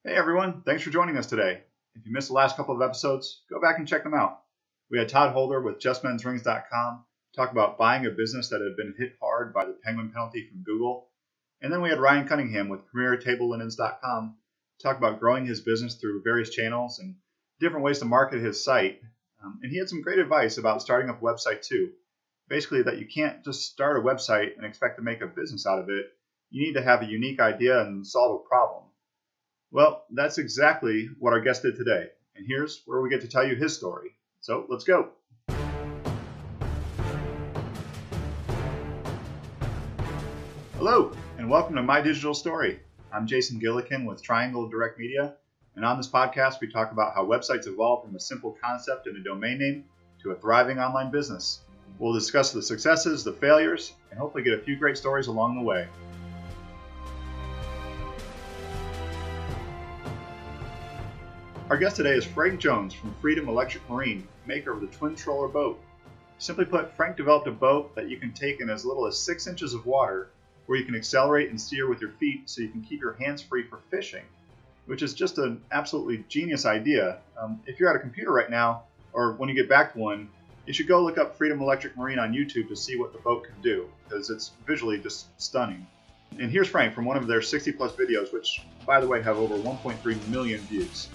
Hey everyone, thanks for joining us today. If you missed the last couple of episodes, go back and check them out. We had Todd Holder with JustMen'sRings.com talk about buying a business that had been hit hard by the penguin penalty from Google. And then we had Ryan Cunningham with PremierTableLinens.com talk about growing his business through various channels and different ways to market his site. And he had some great advice about starting up a website too. Basically, that you can't just start a website and expect to make a business out of it. You need to have a unique idea and solve a problem. Well, that's exactly what our guest did today, and here's where we get to tell you his story. So let's go. Hello, and welcome to My Digital Story. I'm Jason Gillikin with Triangle Direct Media, and on this podcast we talk about how websites evolve from a simple concept and a domain name to a thriving online business. We'll discuss the successes, the failures, and hopefully get a few great stories along the way. Our guest today is Frank Jones from Freedom Electric Marine, maker of the Twin Troller boat. Simply put, Frank developed a boat that you can take in as little as 6 inches of water, where you can accelerate and steer with your feet so you can keep your hands free for fishing, which is just an absolutely genius idea. If you're at a computer right now, or when you get back to one, you should go look up Freedom Electric Marine on YouTube to see what the boat can do, because it's visually just stunning. And here's Frank from one of their 60 plus videos, which, by the way, have over 1.3 million views.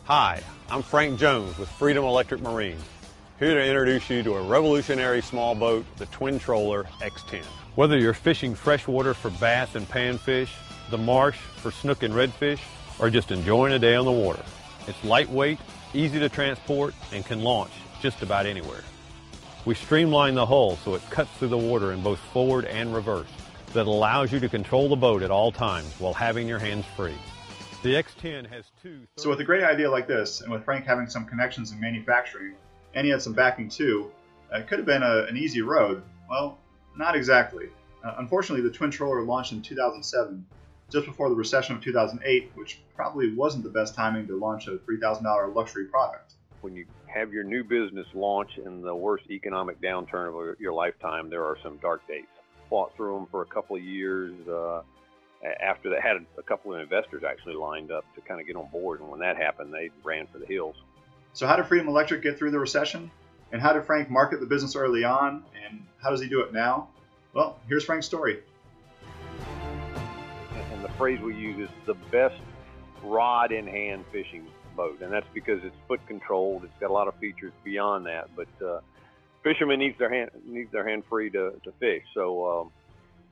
Hi, I'm Frank Jones with Freedom Electric Marine, here to introduce you to a revolutionary small boat, the Twin Troller X10. Whether you're fishing freshwater for bass and panfish, the marsh for snook and redfish, or just enjoying a day on the water, it's lightweight, easy to transport, and can launch just about anywhere. We streamline the hull so it cuts through the water in both forward and reverse. That allows you to control the boat at all times while having your hands free. The X10 has two... So with a great idea like this, and with Frank having some connections in manufacturing, and he had some backing too, it could have been an easy road. Well, not exactly. Unfortunately, the Twin Troller launched in 2007, just before the recession of 2008, which probably wasn't the best timing to launch a $3,000 luxury product. When you have your new business launch in the worst economic downturn of your lifetime, there are some dark days. Fought through them for a couple of years. After that, had a couple of investors actually lined up to kind of get on board, and when that happened, they ran for the hills. So how did Freedom Electric get through the recession? And how did Frank market the business early on? And how does he do it now? Well, here's Frank's story. And the phrase we use is the best rod-in-hand fishing boat, and that's because it's foot-controlled. It's got a lot of features beyond that, but fishermen need their hand free to fish. So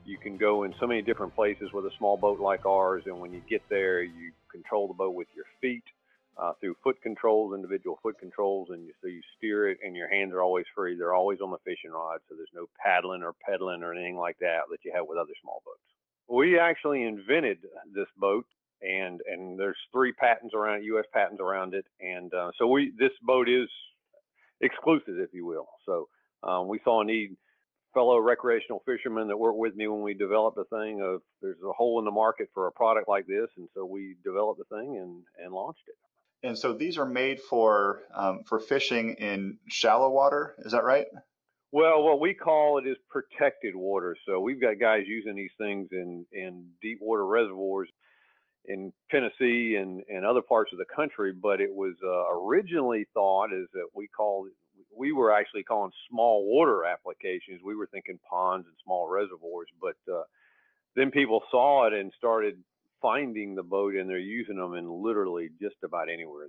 you can go in so many different places with a small boat like ours, and when you get there, you control the boat with your feet through foot controls, individual foot controls, and so you steer it, and your hands are always free. They're always on the fishing rod, so there's no paddling or pedaling or anything like that you have with other small boats. We actually invented this boat, and there's 3 patents around, U.S. patents around it, and so this boat is exclusive, if you will. So we saw a need. Fellow recreational fishermen that worked with me when we developed the thing of there's a hole in the market for a product like this, and so we developed the thing and launched it. And so these are made for fishing in shallow water, is that right? Well, what we call it is protected water. So we've got guys using these things in deep water reservoirs in Tennessee and other parts of the country, but it was originally thought is that we were actually calling small water applications. We were thinking ponds and small reservoirs, but then people saw it and started finding the boat, and they're using them in literally just about anywhere.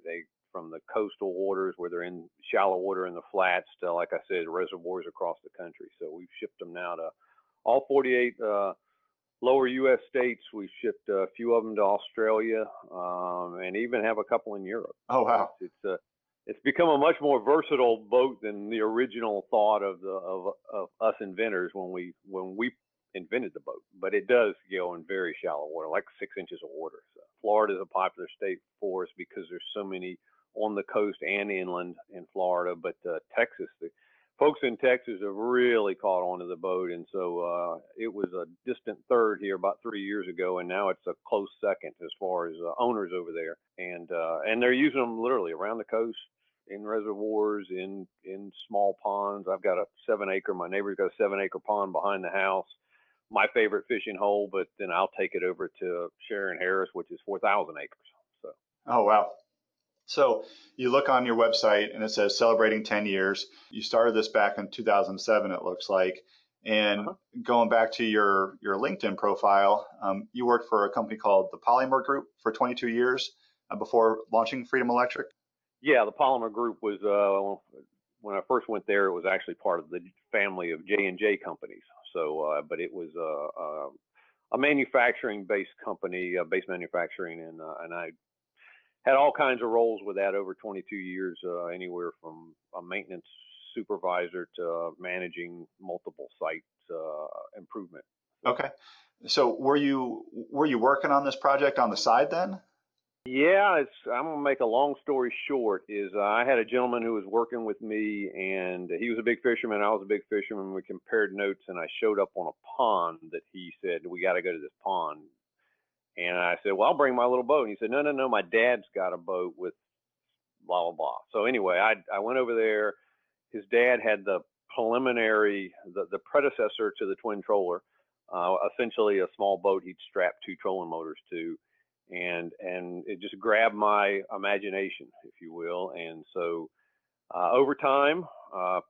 From the coastal waters where they're in shallow water in the flats to, like I said, reservoirs across the country. So we've shipped them now to all 48 lower U.S. states. We've shipped a few of them to Australia, and even have a couple in Europe. Oh, wow. It's become a much more versatile boat than the original thought of us inventors when we invented the boat. But it does go in very shallow water, like 6 inches of water. So Florida is a popular state for us because there's so many on the coast and inland in Florida. But Texas, the folks in Texas have really caught on to the boat, and so it was a distant third here about 3 years ago, and now it's a close second as far as owners over there. And they're using them literally around the coast, in reservoirs, in small ponds. I've got a 7-acre. My neighbor's got a 7-acre pond behind the house. my favorite fishing hole, but then I'll take it over to Sharon Harris, which is 4,000 acres. So. Oh, wow. So you look on your website and it says celebrating 10 years. You started this back in 2007, it looks like. And going back to your LinkedIn profile, you worked for a company called the Polymer Group for 22 years before launching Freedom Electric. Yeah, the Polymer Group was, when I first went there, it was actually part of the family of J&J companies. So, but it was a manufacturing-based company, base manufacturing, and I had all kinds of roles with that over 22 years, anywhere from a maintenance supervisor to managing multiple sites improvement. Okay. So were you working on this project on the side then? Yeah, I'm gonna make a long story short. I had a gentleman who was working with me, and he was a big fisherman. I was a big fisherman. We compared notes, and I showed up on a pond that he said, "We got to go to this pond." And I said, "Well, I'll bring my little boat." And he said, No, my dad's got a boat with blah, blah, blah." So anyway, I went over there. His dad had the preliminary, the predecessor to the twin troller, essentially a small boat he'd strap 2 trolling motors to. And it just grabbed my imagination, if you will. And so over time,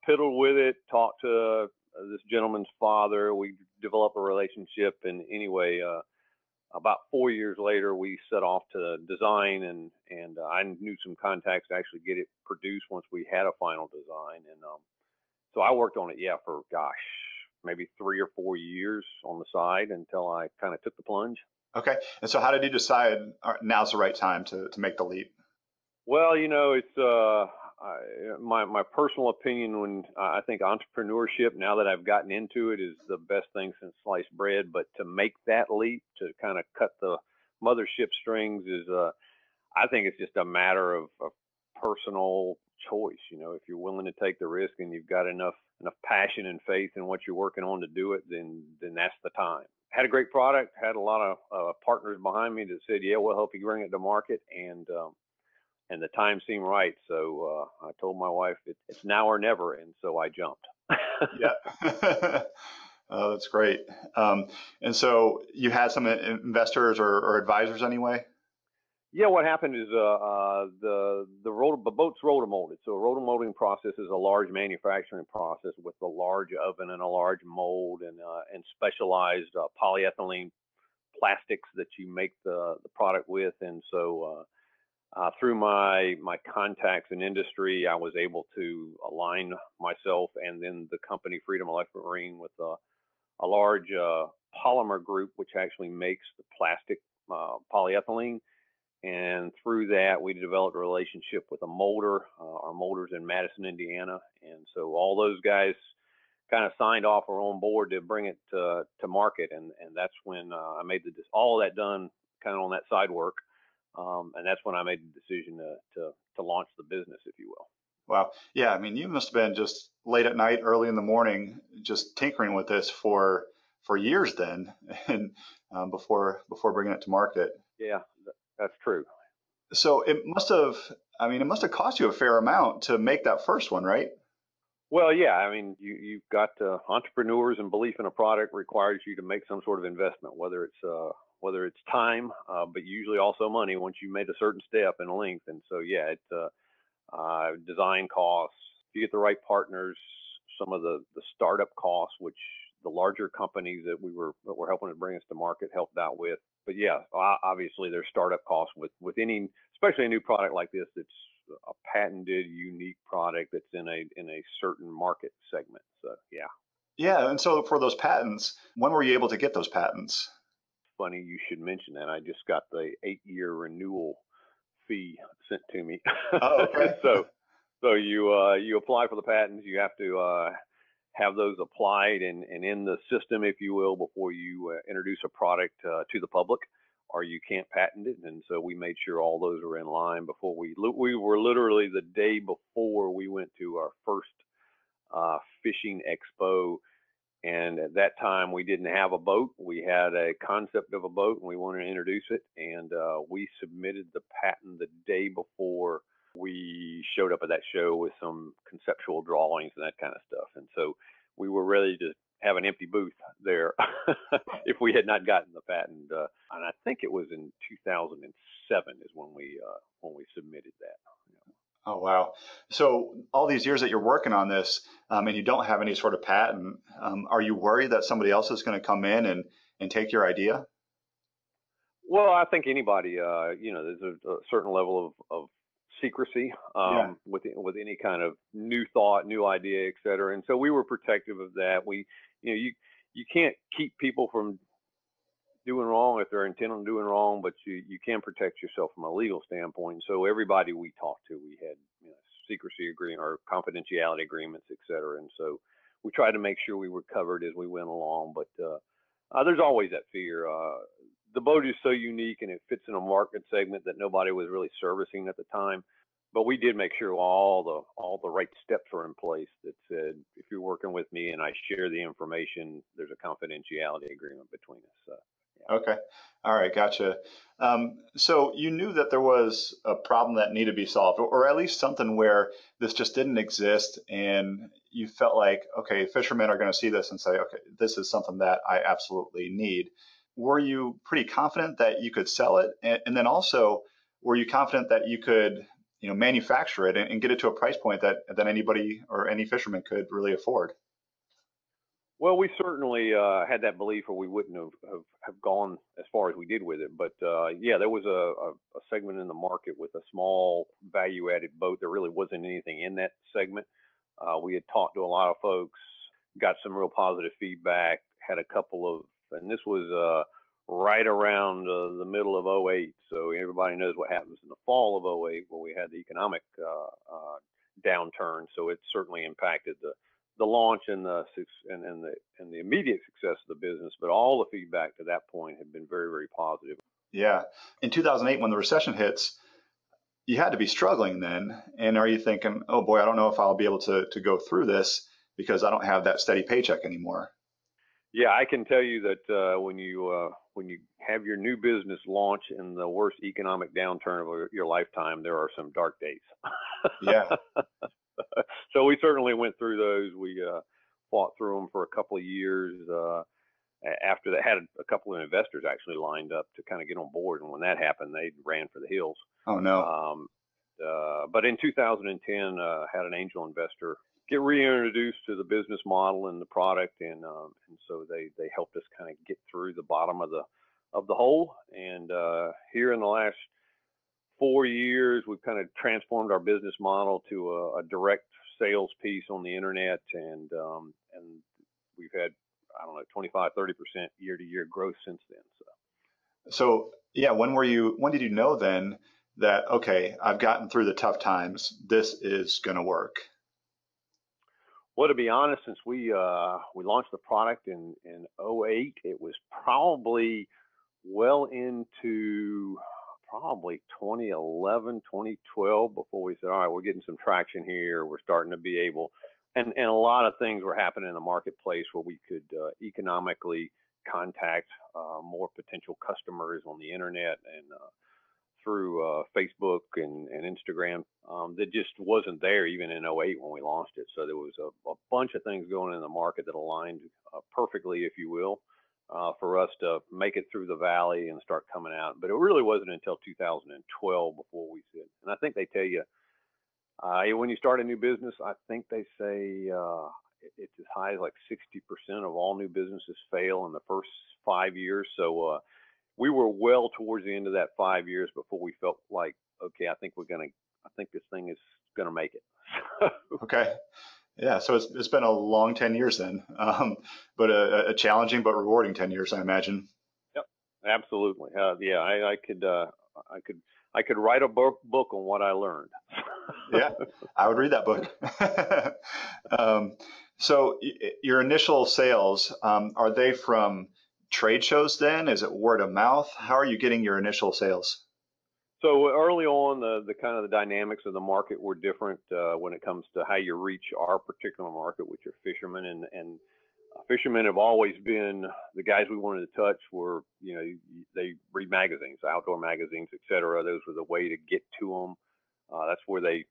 piddled with it, talked to this gentleman's father. We developed a relationship. And anyway, about 4 years later, we set off to design, and I knew some contacts to actually get it produced once we had a final design. And so I worked on it, for, maybe 3 or 4 years on the side until I kind of took the plunge. Okay. And so how did you decide now's the right time to make the leap? Well, it's my personal opinion. When I think entrepreneurship, now that I've gotten into it, is the best thing since sliced bread. But to make that leap, to kind of cut the mothership strings, is I think it's just a matter of personal choice. If you're willing to take the risk and you've got enough passion and faith in what you're working on to do it, then that's the time. Had a great product, had a lot of partners behind me that said, "Yeah, we'll help you bring it to market," and the time seemed right. So I told my wife it's now or never, and so I jumped. Yeah. Oh, that's great. And so you had some investors or advisors anyway? Yeah, what happened is the boat's rotomolded. So a rotomolding process is a large manufacturing process with a large oven and a large mold and specialized polyethylene plastics that you make the product with. And so through my contacts in industry, I was able to align myself and then the company Freedom Electric Marine with a large polymer group, which actually makes the plastic polyethylene. And through that, we developed a relationship with a molder. Our molder's in Madison, Indiana. And so all those guys kind of signed off or on board to bring it to market. And that's when I made all of that done kind of on that side work. And that's when I made the decision to launch the business, if you will. Wow. Yeah. I mean, you must have been just late at night, early in the morning, just tinkering with this for years then, and before bringing it to market. Yeah. That's true. So it must have cost you a fair amount to make that first one, right? Well, yeah. I mean, you've got entrepreneurs, and belief in a product requires you to make some sort of investment, whether it's time, but usually also money once you made a certain step and length. And so, yeah, it's design costs. If you get the right partners, some of the startup costs, which the larger companies that were helping to bring us to market helped out with. But yeah, obviously there's startup costs with any, especially a new product like this that's a patented, unique product that's in a certain market segment. So yeah. Yeah, and so for those patents, when were you able to get those patents? Funny you should mention that. I just got the 8-year renewal fee sent to me. Oh, okay. So you apply for the patents. You have to have those applied and in the system, if you will, before you introduce a product to the public, or you can't patent it. And so we made sure all those were in line before we were literally the day before we went to our first fishing expo. And at that time, we didn't have a boat. We had a concept of a boat, and we wanted to introduce it. And we submitted the patent the day before we showed up at that show with some conceptual drawings and that kind of stuff. And so we were ready to have an empty booth there if we had not gotten the patent. And I think it was in 2007 is when we submitted that. Oh, wow. So all these years that you're working on this, and you don't have any sort of patent, are you worried that somebody else is going to come in and take your idea? Well, I think anybody, there's a certain level of secrecy with any kind of new thought, new idea, et cetera. And so we were protective of that. You can't keep people from doing wrong if they're intent on doing wrong, but you can protect yourself from a legal standpoint. So everybody we talked to, we had secrecy agreement or confidentiality agreements, et cetera. And so we tried to make sure we were covered as we went along. But there's always that fear. The boat is so unique and it fits in a market segment that nobody was really servicing at the time. But we did make sure all the right steps were in place that said, if you're working with me and I share the information, there's a confidentiality agreement between us. Okay. All right. Gotcha. So you knew that there was a problem that needed to be solved, or at least something where this just didn't exist. And you felt like, okay, fishermen are going to see this and say, okay, this is something that I absolutely need. Were you pretty confident that you could sell it? And then also, were you confident that you could, manufacture it and get it to a price point that anybody or any fisherman could really afford? Well, we certainly had that belief, or we wouldn't have gone as far as we did with it. But there was a segment in the market with a small value-added boat. There really wasn't anything in that segment. We had talked to a lot of folks, got some real positive feedback, had a couple of, and this was right around the middle of '08. So everybody knows what happens in the fall of '08 where we had the economic downturn. So it certainly impacted the launch and the immediate success of the business, but all the feedback to that point had been very, very positive. Yeah. In 2008, when the recession hits, you had to be struggling then. And are you thinking, oh boy, I don't know if I'll be able to go through this because I don't have that steady paycheck anymore? Yeah, I can tell you that when you have your new business launch in the worst economic downturn of your lifetime, there are some dark days. Yeah. So we certainly went through those. We fought through them for a couple of years. After that, had a couple of investors actually lined up to kind of get on board, and when that happened, they ran for the hills. Oh no! But in 2010, had an angel investor get reintroduced to the business model and the product, and so they helped us kind of get through the bottom of the hole. And here in the last 4 years, we've kind of transformed our business model to a direct sales piece on the internet, and we've had, I don't know, 25-30% year-to-year growth since then. So yeah, when did you know then that, okay, I've gotten through the tough times, this is going to work? Well, to be honest, since we launched the product in '08, it was probably well into probably 2011, 2012 before we said, all right, we're getting some traction here. We're starting to be able, and a lot of things were happening in the marketplace where we could economically contact more potential customers on the internet and through Facebook and Instagram that just wasn't there even in '08 when we launched it. So there was a bunch of things going in the market that aligned perfectly, if you will, for us to make it through the valley and start coming out. But it really wasn't until 2012 before we said, and I think they tell you, when you start a new business, I think they say it's as high as like 60% of all new businesses fail in the first 5 years. So we were well towards the end of that 5 years before we felt like, okay, I think this thing is gonna make it. Okay. Yeah, so it's been a long 10 years then, but a challenging but rewarding 10 years, I imagine. Yep, absolutely. I could write a book on what I learned. Yeah, I would read that book. So your initial sales, are they from trade shows then? Is it word of mouth? How are you getting your initial sales? So early on, the kind of the dynamics of the market were different when it comes to how you reach our particular market, which are fishermen, and fishermen have always been the guys we wanted to touch. Were they read magazines, outdoor magazines, etc. Those were the way to get to them. That's where they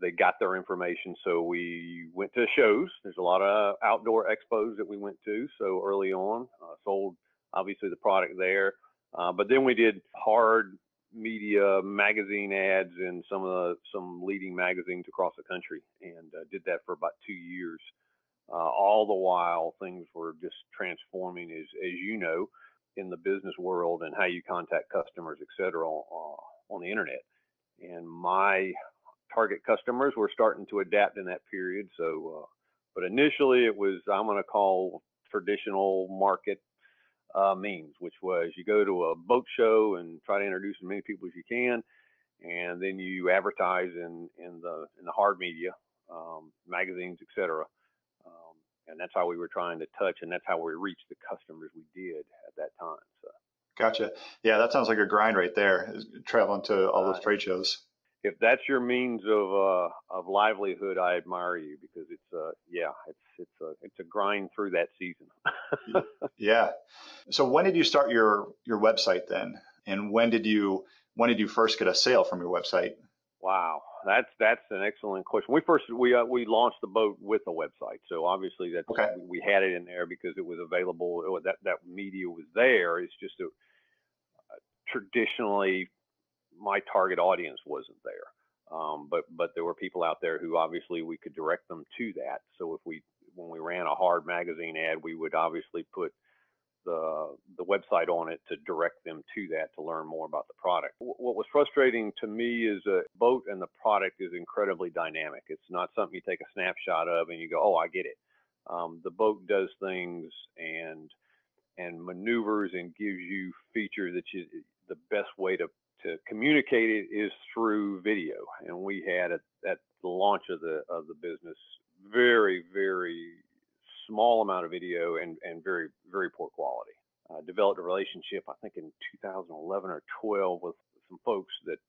they got their information. So we went to shows. There's a lot of outdoor expos that we went to. So early on, sold obviously the product there. But then we did hard media magazine ads in some leading magazines across the country, and did that for about 2 years. All the while, things were just transforming, as you know, in the business world and how you contact customers, et cetera, on the internet. And my target customers were starting to adapt in that period. So, but initially it was, I'm going to call traditional market means, which was you go to a boat show and try to introduce as many people as you can, and then you advertise in the hard media, magazines, et cetera. And that's how we were trying to touch, and that's how we reached the customers we did at that time. So. Gotcha. Yeah, that sounds like a grind right there, is traveling to all those trade shows. If that's your means of livelihood, I admire you, because it's a grind through that season. Yeah. So when did you start your website then, and when did you first get a sale from your website? Wow, that's an excellent question. We launched the boat with a website, so obviously that's okay. We had it in there because it was available. That media was there. It's just traditionally my target audience wasn't there, but there were people out there who obviously we could direct them to that. So when we ran a hard magazine ad, we would obviously put the website on it to direct them to that, to learn more about the product. What was frustrating to me is a boat and the product is incredibly dynamic. It's not something you take a snapshot of and you go, oh, I get it. The boat does things and maneuvers and gives you features that the best way to communicate it is through video. And we had at the launch of the business very, very small amount of video and very, very poor quality. Developed a relationship, I think in 2011 or 12, with some folks that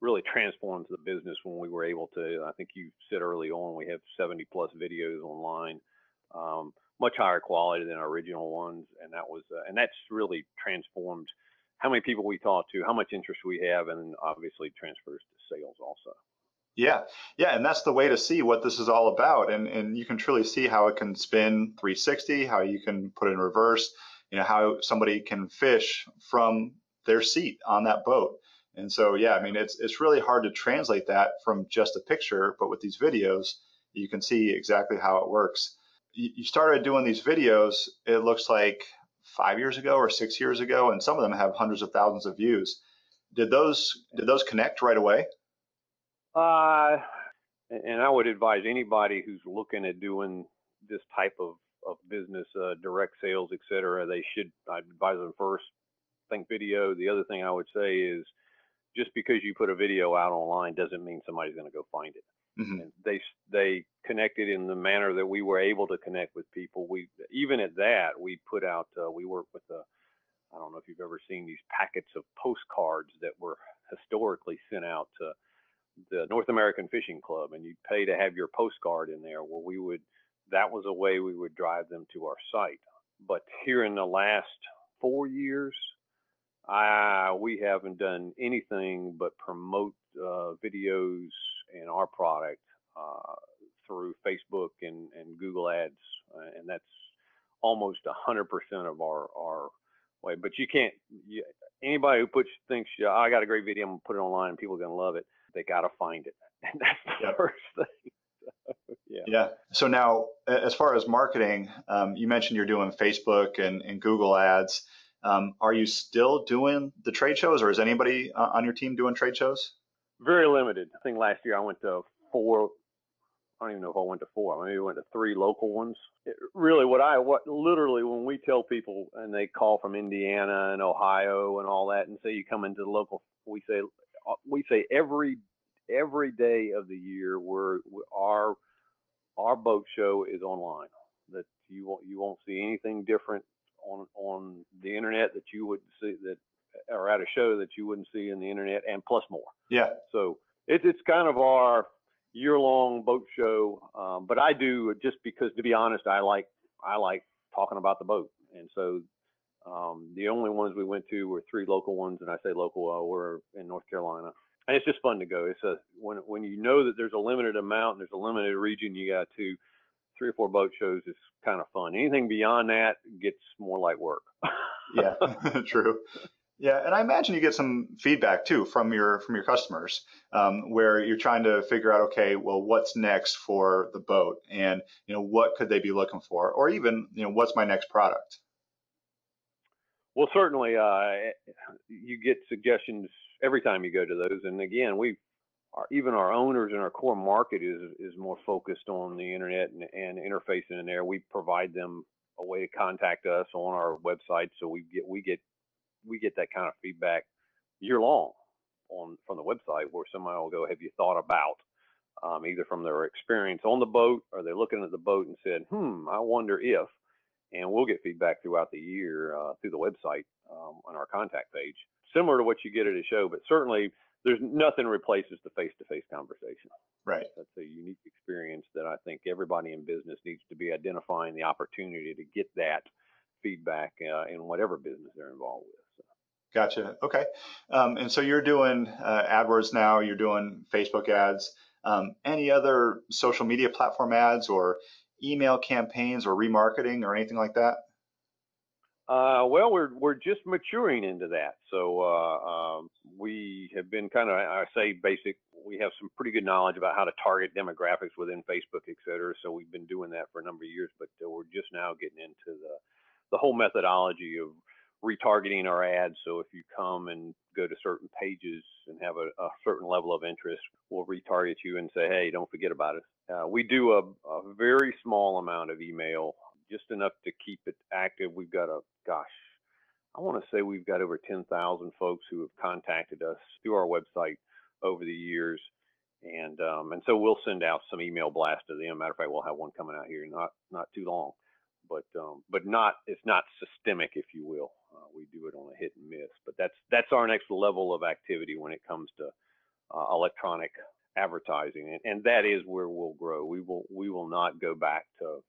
really transformed the business when we were able to. I think you said early on, we have 70 plus videos online, much higher quality than our original ones, and that's really transformed how many people we talk to, how much interest we have, and obviously transfers to sales also. Yeah. And that's the way to see what this is all about. And you can truly see how it can spin 360, how you can put it in reverse, how somebody can fish from their seat on that boat. And so, yeah, I mean, it's really hard to translate that from just a picture, but with these videos, you can see exactly how it works. You started doing these videos, it looks like 5 years ago or 6 years ago, and some of them have hundreds of thousands of views. Did those connect right away? And I would advise anybody who's looking at doing this type of business, direct sales, et cetera, I'd advise them first, think video. The other thing I would say is, just because you put a video out online doesn't mean somebody's going to go find it. Mm-hmm. And they connected in the manner that we were able to connect with people. Even at that, we put out, we work with I don't know if you've ever seen these packets of postcards that were historically sent out to the North American Fishing Club, and you'd pay to have your postcard in there. Well, that was a way we would drive them to our site. But here in the last 4 years, we haven't done anything but promote videos and our product through Facebook and Google Ads, and that's almost 100% of our way. But you can't. Anybody who thinks, I got a great video, I'm gonna put it online and people are gonna love it, they gotta find it, and that's the first thing. Yeah. So now, as far as marketing, you mentioned you're doing Facebook and Google Ads. Are you still doing the trade shows, or is anybody on your team doing trade shows? Very limited. I think last year I went to 4. I don't even know if I went to 4. Maybe I went to 3 local ones. Literally, when we tell people and they call from Indiana and Ohio and all that and say you come into the local, we say every day of the year our boat show is online. That you won't see anything different on the internet that you would see, that or at a show that you wouldn't see in the internet, and plus more. Yeah. So it's kind of our year-long boat show. But I do, just because, to be honest, I like talking about the boat, and so the only ones we went to were 3 local ones, and I say local, we're in North Carolina, And it's just fun to go. It's when you know that there's a limited amount and there's a limited region, you got to 3 or 4 boat shows is kind of fun. Anything beyond that gets more like work. Yeah, true. Yeah, and I imagine you get some feedback too from your customers, where you're trying to figure out, okay, well, what's next for the boat, and what could they be looking for, or even what's my next product. Well, certainly, you get suggestions every time you go to those. And again, even our owners and our core market is more focused on the internet and interfacing in there. We provide them a way to contact us on our website, so we get that kind of feedback year long from the website, where somebody will go, "Have you thought about?" Either from their experience on the boat, or they're looking at the boat and said, "I wonder if." And we'll get feedback throughout the year through the website on our contact page, similar to what you get at a show. But certainly, there's nothing replaces the face-to-face conversation. Right. That's a unique experience that I think everybody in business needs to be identifying the opportunity to get that feedback in whatever business they're involved with. So. Gotcha. Okay. And so you're doing AdWords now. You're doing Facebook ads. Any other social media platform ads or email campaigns or remarketing or anything like that? Well, we're just maturing into that. So we have been kind of, I say basic. We have some pretty good knowledge about how to target demographics within Facebook, et cetera. So we've been doing that for a number of years, but we're just now getting into the whole methodology of retargeting our ads. So if you come and go to certain pages and have a certain level of interest, we'll retarget you and say, "Hey, don't forget about it." We do a very small amount of email, just enough to keep it active. We've got I want to say we've got over 10,000 folks who have contacted us through our website over the years. And so we'll send out some email blasts to them. Matter of fact, we'll have one coming out here not too long, but it's not systemic, if you will. We do it on a hit and miss, but that's our next level of activity when it comes to electronic advertising, and that is where we'll grow. We will not go back to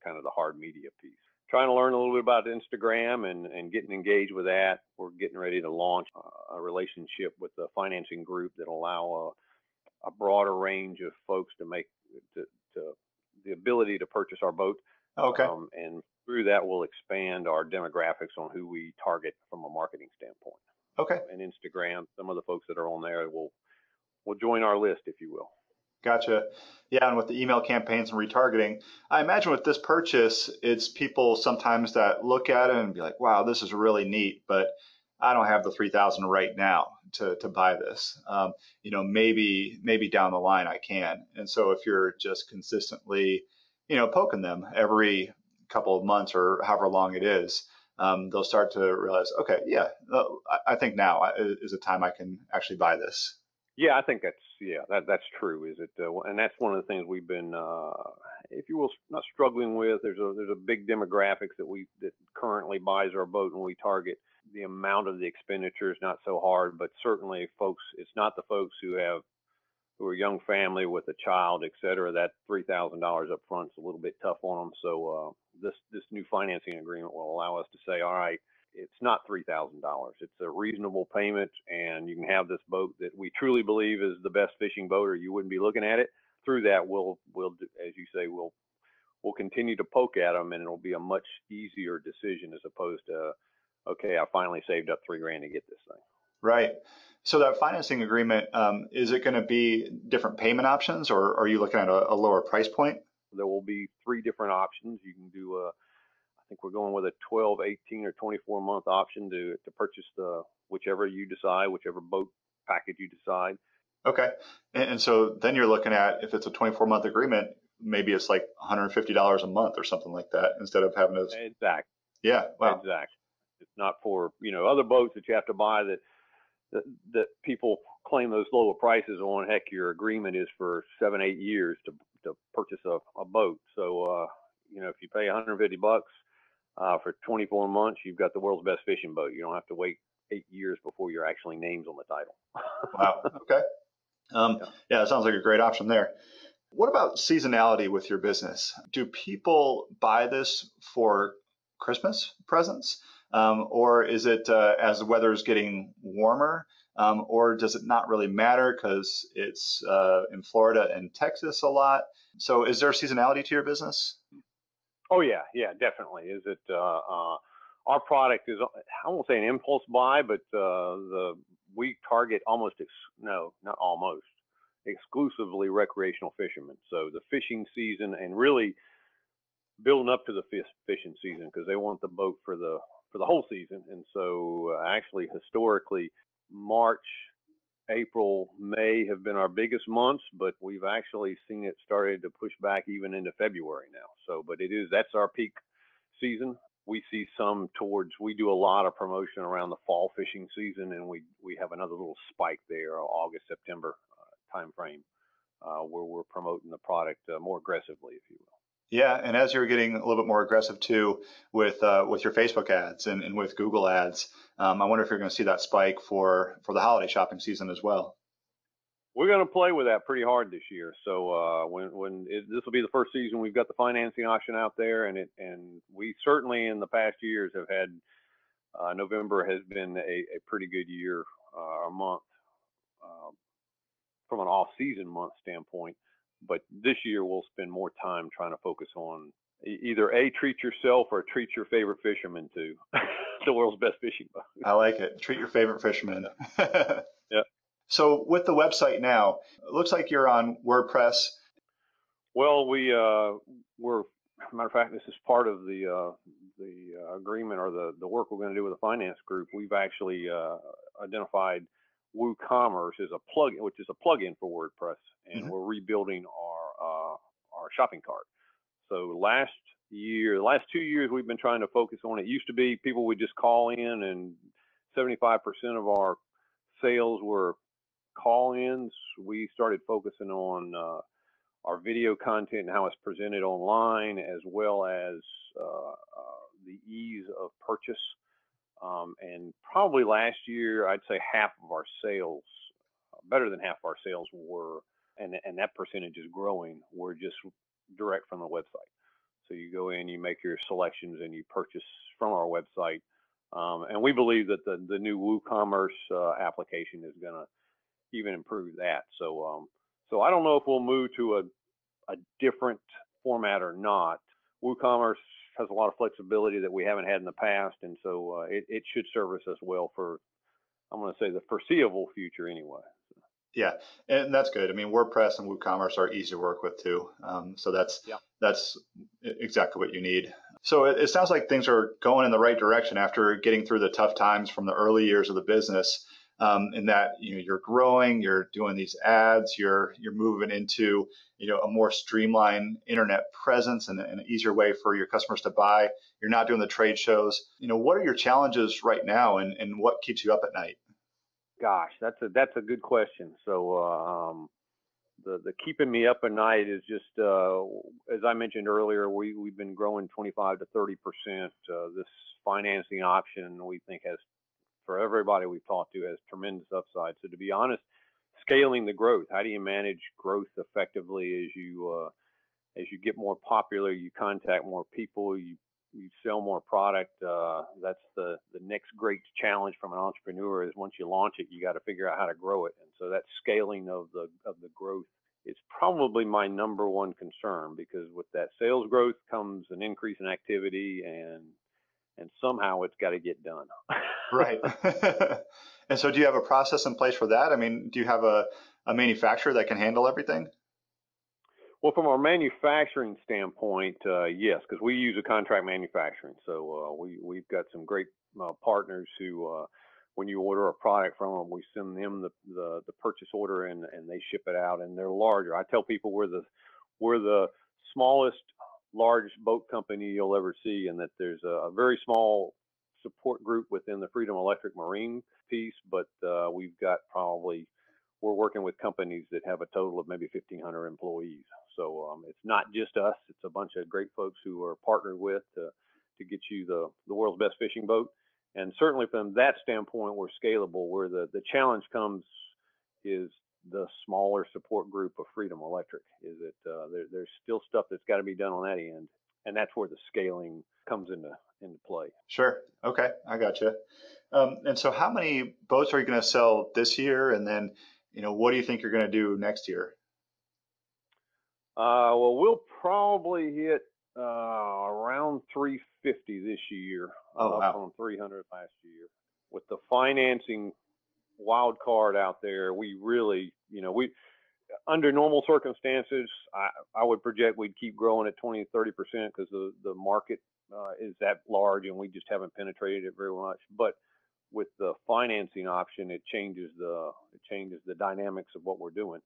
kind of the hard media piece. Trying to learn a little bit about Instagram and getting engaged with that. We're getting ready to launch a relationship with the financing group that allow a broader range of folks to the ability to purchase our boat. Okay. And through that, we'll expand our demographics on who we target from a marketing standpoint. Okay. And Instagram, some of the folks that are on there will join our list, if you will. Gotcha. Yeah, and with the email campaigns and retargeting, I imagine with this purchase, it's people sometimes that look at it and be like, "Wow, this is really neat, but I don't have the 3,000 right now to buy this. Maybe down the line I can." And so if you're just consistently, poking them every couple of months or however long it is, they'll start to realize, okay, yeah, I think now is a time I can actually buy this. Yeah, I think that's true. Is it? And that's one of the things we've been, if you will, not struggling with. There's a big demographics that currently buys our boat, and we target. The amount of the expenditure is not so hard, but certainly folks, it's not the folks who are a young family with a child, et cetera. That $3,000 up front is a little bit tough on them. So this new financing agreement will allow us to say, all right, it's not $3,000. It's a reasonable payment, and you can have this boat that we truly believe is the best fishing boat, or you wouldn't be looking at it. Through that, we'll as you say, we'll continue to poke at them, and it'll be a much easier decision as opposed to, okay, I finally saved up $3,000 to get this thing. Right. So that financing agreement, is it going to be different payment options, or are you looking at a lower price point? There will be 3 different options. You can do I think we're going with a 12, 18, or 24-month option to purchase whichever you decide, whichever boat package you decide. Okay. And so then you're looking at, if it's a 24-month agreement, maybe it's like $150 a month or something like that, instead of having to. Exactly. Yeah. Wow. Exactly. It's not for, other boats that you have to buy that people claim those lower prices on. Heck, your agreement is for 7, 8 years to purchase a boat. So, if you pay $150 for 24 months, you've got the world's best fishing boat. You don't have to wait 8 years before your actually name's on the title. Wow. Okay. Yeah, it sounds like a great option there. What about seasonality with your business? Do people buy this for Christmas presents? Or is it as the weather is getting warmer, or does it not really matter because it's in Florida and Texas a lot? So is there seasonality to your business? Oh yeah, yeah, definitely. Is it our product is, I won't say an impulse buy, but we target no, not almost, exclusively recreational fishermen. So the fishing season and really building up to the fishing season, because they want the boat for the whole season. And so actually historically March, April, May have been our biggest months, but we've actually seen it started to push back even into February now. So, but that's our peak season. We see we do a lot of promotion around the fall fishing season, and we have another little spike there, August, September time frame, where we're promoting the product more aggressively, if you will. Yeah, and as you're getting a little bit more aggressive too with your Facebook ads and with Google ads, I wonder if you're going to see that spike for the holiday shopping season as well. We're going to play with that pretty hard this year. So this will be the first season we've got the financing option out there, and we certainly in the past years have had November has been a pretty good year, a month from an off-season month standpoint. But this year we'll spend more time trying to focus on either treat yourself or treat your favorite fisherman to the world's best fishing boat. I like it. Treat your favorite fisherman. Yeah. So with the website now, it looks like you're on WordPress. Well, we're matter of fact, this is part of the agreement or the work we're going to do with the finance group. We've actually identified WooCommerce as a plugin, which is a plugin for WordPress, and we're rebuilding our shopping cart. So the last 2 years, we've been trying to focus on it. Used to be people would just call in, and 75% of our sales were call-ins. We started focusing on our video content and how it's presented online, as well as the ease of purchase. And probably last year, I'd say half of our sales, better than half of our sales were, and that percentage is growing, were just direct from the website. So you go in, you make your selections, and you purchase from our website. And we believe that the new WooCommerce application is going to even improve that. So I don't know if we'll move to a different format or not. WooCommerce has a lot of flexibility that we haven't had in the past, and so it should service us well for, I'm going to say, the foreseeable future anyway. Yeah, and that's good. I mean, WordPress and WooCommerce are easy to work with too. So that's exactly what you need. So it sounds like things are going in the right direction after getting through the tough times from the early years of the business. In that you're growing, you're doing these ads, you're moving into a more streamlined internet presence and an easier way for your customers to buy. You're not doing the trade shows. What are your challenges right now, and what keeps you up at night? Gosh, that's a good question. So the keeping me up at night is just as I mentioned earlier, we've been growing 25 to 30%. This financing option we think has, for everybody we've talked to, has tremendous upside. So to be honest, scaling the growth, how do you manage growth effectively as you get more popular, you contact more people, you sell more product? That's the next great challenge from an entrepreneur is once you launch it, you got to figure out how to grow it. And so that scaling of the growth is probably my number one concern, because with that sales growth comes an increase in activity, and somehow it's got to get done. Right. And so do you have a process in place for that? I mean, do you have a manufacturer that can handle everything? Well, from our manufacturing standpoint, yes, because we use a contract manufacturing. So we've got some great partners who, when you order a product from them, we send them the purchase order, and they ship it out, and they're larger. I tell people we're the smallest large boat company you'll ever see, and that there's a very small support group within the Freedom Electric Marine piece, but we're working with companies that have a total of maybe 1,500 employees. So it's not just us; it's a bunch of great folks who are partnered with to get you the world's best fishing boat. And certainly from that standpoint, we're scalable. Where the challenge comes is the smaller support group of Freedom Electric. Is that there's still stuff that's got to be done on that end. and that's where the scaling comes into play. Sure. Okay, I got you. And so, how many boats are you going to sell this year? And then, what do you think you're going to do next year? Well, we'll probably hit around 350 this year, Oh, up wow. from 300 last year. With the financing wild card out there, we really, we under normal circumstances, I would project we'd keep growing at 20 to 30% because the market is that large and we just haven't penetrated it very much. But with the financing option, it changes the dynamics of what we're doing.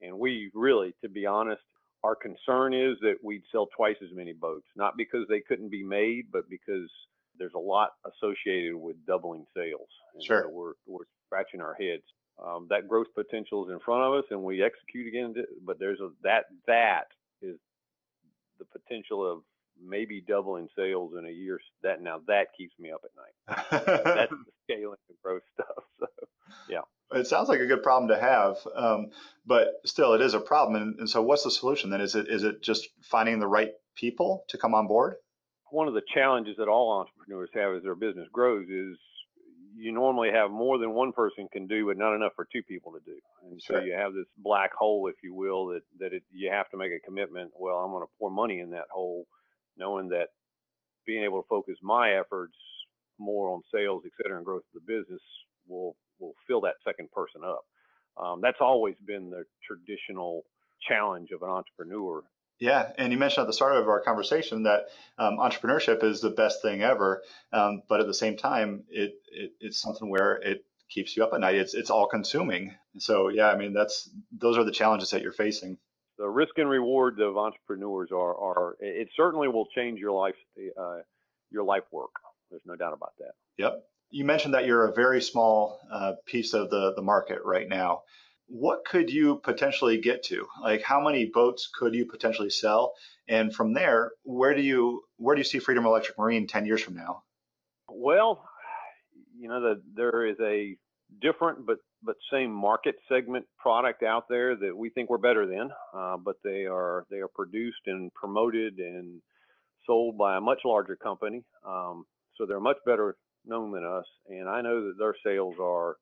And we really, to be honest, our concern is that we'd sell twice as many boats, not because they couldn't be made, but because there's a lot associated with doubling sales. And Sure. so we're scratching our heads. That growth potential is in front of us, and we execute against it. But there's that is the potential of maybe doubling sales in a year. That keeps me up at night. That's the scaling and growth stuff. So, yeah. It sounds like a good problem to have, but still, it is a problem. And so, what's the solution then? Is it just finding the right people to come on board? One of the challenges that all entrepreneurs have as their business grows is you normally have more than one person can do, but not enough for two people to do. And Sure. so you have this black hole, if you will, you have to make a commitment. Well, I'm going to pour money in that hole, knowing that being able to focus my efforts more on sales, et cetera, and growth of the business will fill that second person up. That's always been the traditional challenge of an entrepreneur. Yeah, and you mentioned at the start of our conversation that entrepreneurship is the best thing ever, but at the same time, it's something where it keeps you up at night. It's all consuming. So yeah, I mean those are the challenges that you're facing. The risk and reward of entrepreneurs are it certainly will change your life work. There's no doubt about that. Yep. You mentioned that you're a very small piece of the market right now. What could you potentially get to? Like, how many boats could you potentially sell? And from there, where do you see Freedom Electric Marine 10 years from now? Well, there is a different but same market segment product out there that we think we're better than, but they are produced and promoted and sold by a much larger company, so they're much better known than us. And I know that their sales are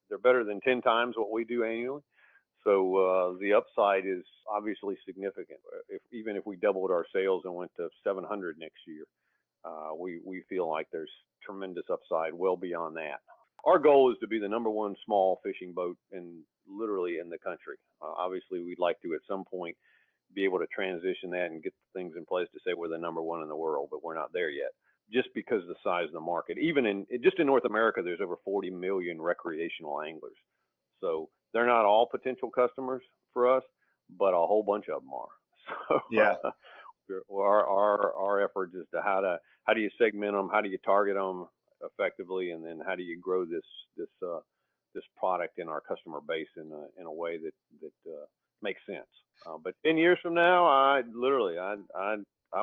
they're better than 10 times what we do annually. So the upside is obviously significant. Even if we doubled our sales and went to 700 next year, we feel like there's tremendous upside well beyond that. Our goal is to be the number one small fishing boat literally in the country. Obviously, we'd like to at some point be able to transition that and get things in place to say we're the number one in the world, but we're not there yet. Just because of the size of the market. Even just in North America, there's over 40 million recreational anglers. So they're not all potential customers for us, but a whole bunch of them are. So Yeah. Our efforts is to how do you segment them, how do you target them effectively, and then how do you grow this product in our customer base in a way that makes sense. But 10 years from now, I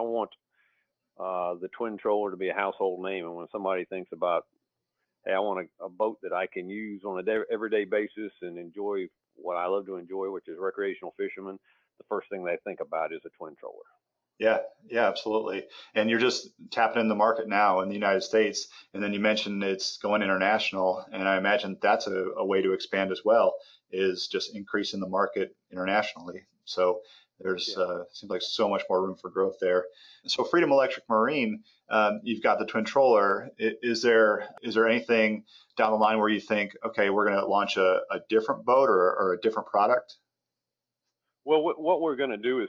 want the twin troller to be a household name. And when somebody thinks about, hey, I want a boat that I can use on an everyday basis and enjoy what I love to enjoy, which is recreational fishermen, the first thing they think about is a twin troller. Yeah, absolutely. And you're just tapping in the market now in the United States. And then you mentioned it's going international. And I imagine that's a way to expand as well, is just increasing the market internationally. So there's seems like so much more room for growth there. So Freedom Electric Marine, you've got the twin troller. Is there anything down the line where you think, okay, we're going to launch a different boat or a different product? Well, what we're going to do is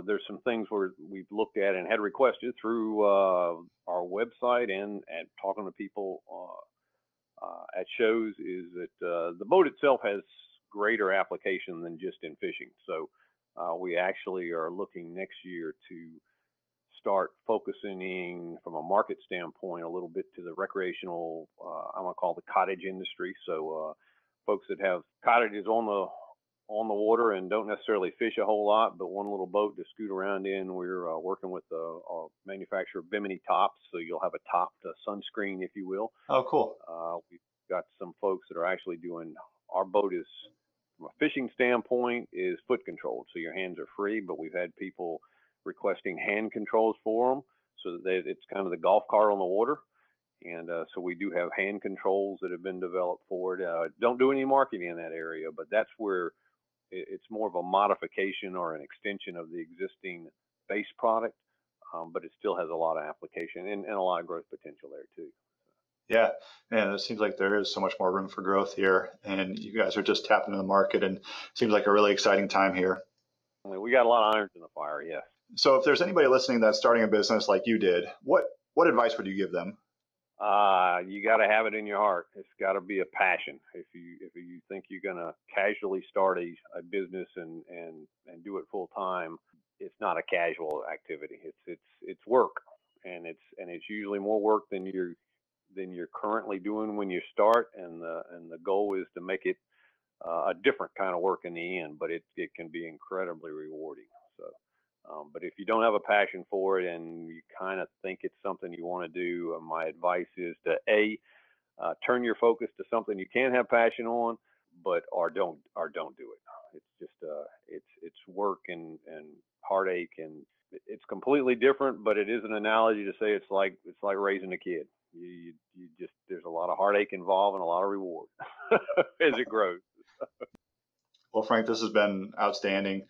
there's some things we've looked at and had requested through our website and talking to people at shows, is that the boat itself has greater application than just in fishing. So we actually are looking next year to start focusing from a market standpoint a little bit to the recreational, I'm going to call the cottage industry. So folks that have cottages on the water and don't necessarily fish a whole lot, but one little boat to scoot around in. We're working with a manufacturer of Bimini tops, so you'll have a topped sunscreen, if you will. Oh, cool. We've got some folks that are actually doing, our boat is from a fishing standpoint is foot controlled, so your hands are free. But we've had people requesting hand controls for them, so that it's kind of the golf cart on the water. And so we do have hand controls that have been developed for it. Don't do any marketing in that area, but that's where it's more of a modification or an extension of the existing base product, but it still has a lot of application and a lot of growth potential there too. Yeah, man, it seems like there is so much more room for growth here, and you guys are just tapping into the market, and it seems like a really exciting time here. We got a lot of irons in the fire, yes. So if there's anybody listening that's starting a business like you did, what advice would you give them? You got to have it in your heart. It's got to be a passion. If you think you're gonna casually start a business and do it full time, it's not a casual activity. It's work, and it's usually more work than you're currently doing when you start. And the goal is to make it a different kind of work in the end, but it can be incredibly rewarding. So. But if you don't have a passion for it and you kind of think it's something you want to do, my advice is to turn your focus to something you can have passion on, or don't do it. It's just it's work and heartache, and it's completely different. But it is an analogy to say it's like raising a kid. You just, there's a lot of heartache involved and a lot of reward as it grows. Well, Frank, this has been outstanding.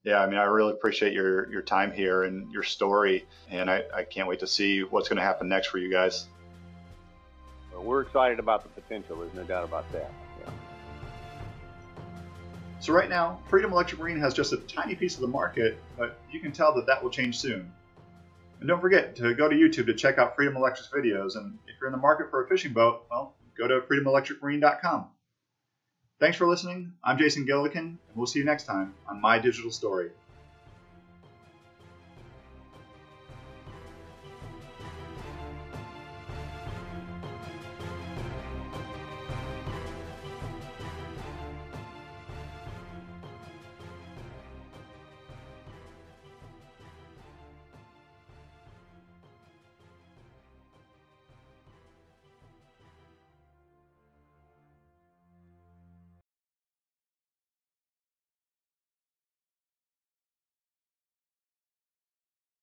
Yeah, I mean, I really appreciate your time here and your story, and I can't wait to see what's going to happen next for you guys. Well, we're excited about the potential. There's no doubt about that. Yeah. So right now, Freedom Electric Marine has just a tiny piece of the market, but you can tell that will change soon. And don't forget to go to YouTube to check out Freedom Electric's videos, and if you're in the market for a fishing boat, well, go to freedomelectricmarine.com. Thanks for listening. I'm Jason Gillikin, and we'll see you next time on My Digital Story.